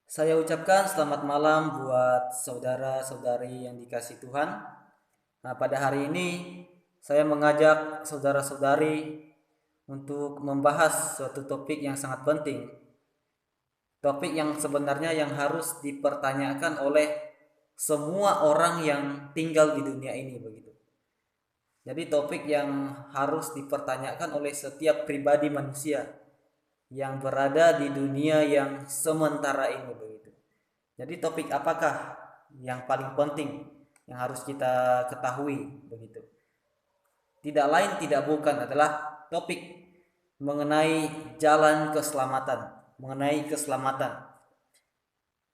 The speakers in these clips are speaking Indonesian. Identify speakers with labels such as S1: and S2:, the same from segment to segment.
S1: Saya ucapkan selamat malam buat saudara-saudari yang dikasih Tuhan. Nah, pada hari ini saya mengajak saudara-saudari untuk membahas suatu topik yang sangat penting. Topik yang sebenarnya yang harus dipertanyakan oleh semua orang yang tinggal di dunia ini begitu. Jadi topik yang harus dipertanyakan oleh setiap pribadi manusia yang berada di dunia yang sementara ini begitu. Jadi topik apakah yang paling penting yang harus kita ketahui begitu? Tidak lain tidak bukan adalah topik mengenai jalan keselamatan, mengenai keselamatan.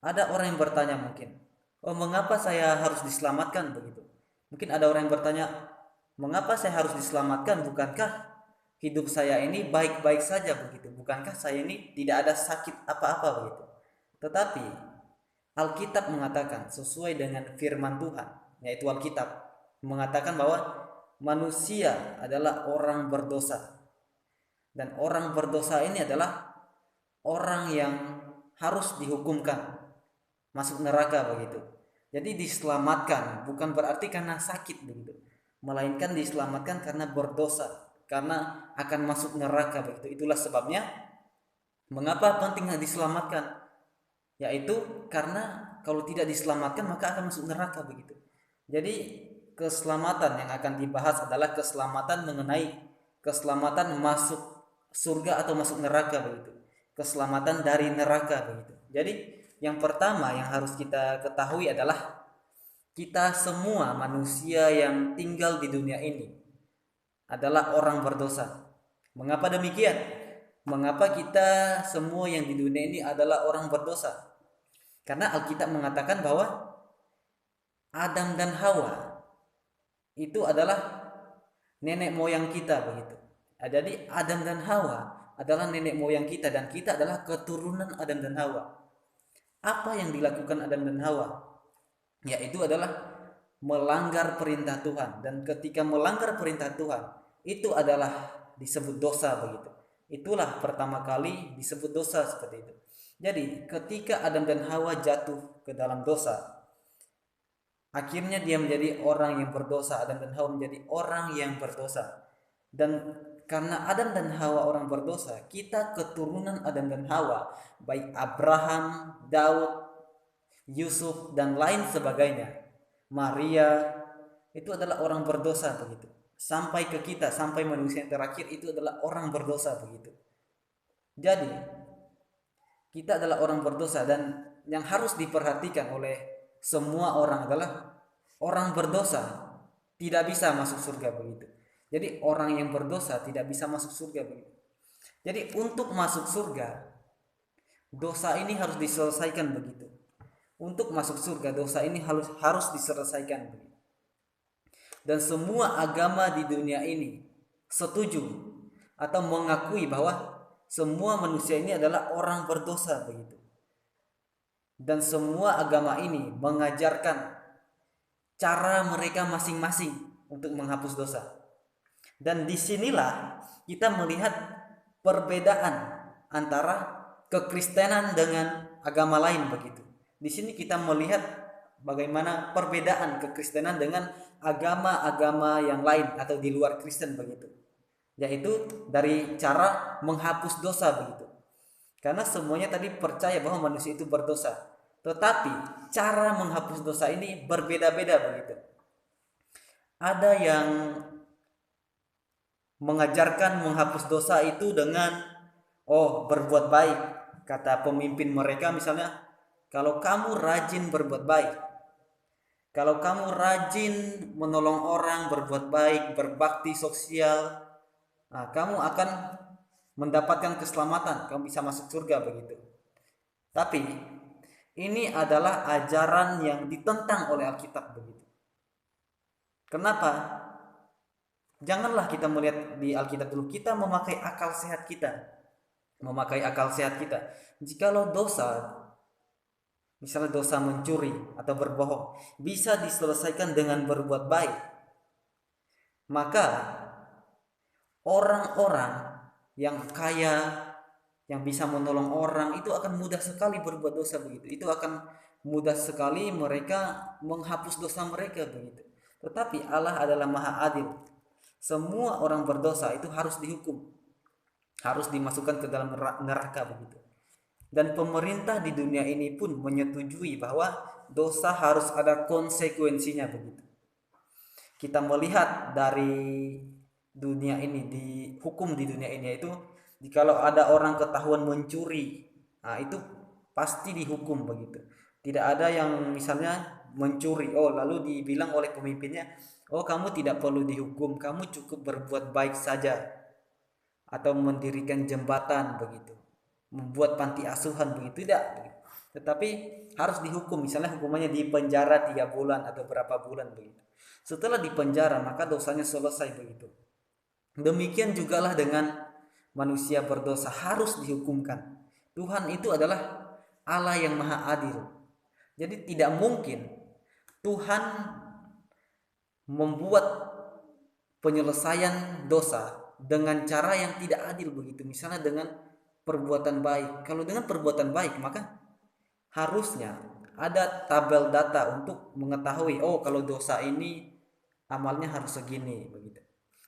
S1: Ada orang yang bertanya mungkin, "Oh, mengapa saya harus diselamatkan?" begitu. Mungkin ada orang yang bertanya, "Mengapa saya harus diselamatkan? Bukankah hidup saya ini baik-baik saja begitu? Bukankah saya ini tidak ada sakit apa-apa begitu?" Tetapi Alkitab mengatakan sesuai dengan firman Tuhan, yaitu Alkitab mengatakan bahwa manusia adalah orang berdosa dan orang berdosa ini adalah orang yang harus dihukumkan masuk neraka begitu. Jadi diselamatkan bukan berarti karena sakit begitu, melainkan diselamatkan karena berdosa, karena akan masuk neraka begitu. Itulah sebabnya mengapa penting diselamatkan, yaitu karena kalau tidak diselamatkan maka akan masuk neraka begitu. Jadi keselamatan yang akan dibahas adalah keselamatan mengenai keselamatan masuk surga atau masuk neraka begitu. Keselamatan dari neraka begitu. Jadi yang pertama yang harus kita ketahui adalah kita semua manusia yang tinggal di dunia ini adalah orang berdosa. Mengapa demikian? Mengapa kita semua yang di dunia ini adalah orang berdosa? Karena Alkitab mengatakan bahwa Adam dan Hawa itu adalah nenek moyang kita begitu. Jadi Adam dan Hawa adalah nenek moyang kita dan kita adalah keturunan Adam dan Hawa. Apa yang dilakukan Adam dan Hawa? Yaitu adalah melanggar perintah Tuhan, dan ketika melanggar perintah Tuhan itu adalah disebut dosa begitu. Itulah pertama kali disebut dosa seperti itu. Jadi ketika Adam dan Hawa jatuh ke dalam dosa, akhirnya dia menjadi orang yang berdosa. Adam dan Hawa menjadi orang yang berdosa. Dan karena Adam dan Hawa orang berdosa, kita keturunan Adam dan Hawa, baik Abraham, Daud, Yusuf dan lain sebagainya, Maria, itu adalah orang berdosa begitu. Sampai ke kita, sampai manusia yang terakhir itu adalah orang berdosa begitu. Jadi kita adalah orang berdosa, dan yang harus diperhatikan oleh semua orang adalah orang berdosa tidak bisa masuk surga begitu. Jadi orang yang berdosa tidak bisa masuk surga begitu. Jadi untuk masuk surga, dosa ini harus diselesaikan begitu. Untuk masuk surga, dosa ini harus diselesaikan begitu. Dan semua agama di dunia ini setuju atau mengakui bahwa semua manusia ini adalah orang berdosa begitu. Dan semua agama ini mengajarkan cara mereka masing-masing untuk menghapus dosa. Dan disinilah kita melihat perbedaan antara kekristenan dengan agama lain begitu. Di sini kita melihat bagaimana perbedaan kekristenan dengan agama-agama yang lain atau di luar Kristen begitu. Yaitu dari cara menghapus dosa begitu. Karena semuanya tadi percaya bahwa manusia itu berdosa. Tetapi cara menghapus dosa ini berbeda-beda begitu. Ada yang mengajarkan menghapus dosa itu dengan berbuat baik. Kata pemimpin mereka misalnya, kalau kamu rajin berbuat baik, kalau kamu rajin menolong orang, berbuat baik, berbakti sosial, nah, kamu akan mendapatkan keselamatan, kamu bisa masuk surga begitu. Tapi ini adalah ajaran yang ditentang oleh Alkitab begitu. Kenapa? Janganlah kita melihat di Alkitab dulu, kita memakai akal sehat kita. Memakai akal sehat kita. Jikalau dosa, misalnya dosa mencuri atau berbohong, bisa diselesaikan dengan berbuat baik, maka orang-orang yang kaya, yang bisa menolong orang, itu akan mudah sekali berbuat dosa begitu. Itu akan mudah sekali mereka menghapus dosa mereka begitu. Tetapi Allah adalah Maha Adil. Semua orang berdosa itu harus dihukum, harus dimasukkan ke dalam neraka begitu. Dan pemerintah di dunia ini pun menyetujui bahwa dosa harus ada konsekuensinya begitu. Kita melihat dari dunia ini, di hukum di dunia ini, yaitu jikalau ada orang ketahuan mencuri, nah itu pasti dihukum begitu. Tidak ada yang misalnya mencuri, oh lalu dibilang oleh pemimpinnya, oh kamu tidak perlu dihukum, kamu cukup berbuat baik saja, atau mendirikan jembatan begitu, membuat panti asuhan begitu, tidak. Tetapi harus dihukum, misalnya hukumannya di penjara 3 bulan atau berapa bulan begitu. Setelah di penjara maka dosanya selesai begitu. Demikian jugalah dengan manusia berdosa harus dihukumkan. Tuhan itu adalah Allah yang maha adil. Jadi tidak mungkin Tuhan membuat penyelesaian dosa dengan cara yang tidak adil begitu. Misalnya dengan perbuatan baik. Kalau dengan perbuatan baik maka harusnya ada tabel data untuk mengetahui, oh kalau dosa ini amalnya harus segini begitu.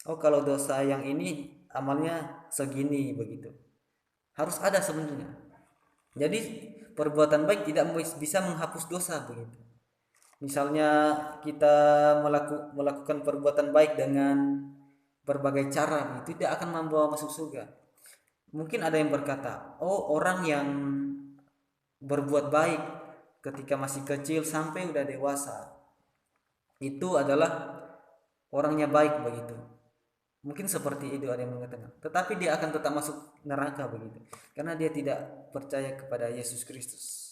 S1: Oh kalau dosa yang ini amalnya segini begitu. Harus ada sebenarnya. Jadi perbuatan baik tidak bisa menghapus dosa begitu. Misalnya kita melakukan perbuatan baik dengan berbagai cara, itu tidak akan membawa masuk surga. Mungkin ada yang berkata, oh orang yang berbuat baik ketika masih kecil sampai udah dewasa, itu adalah orangnya baik begitu. Mungkin seperti itu ada yang mengatakan. Tetapi dia akan tetap masuk neraka begitu. Karena dia tidak percaya kepada Yesus Kristus.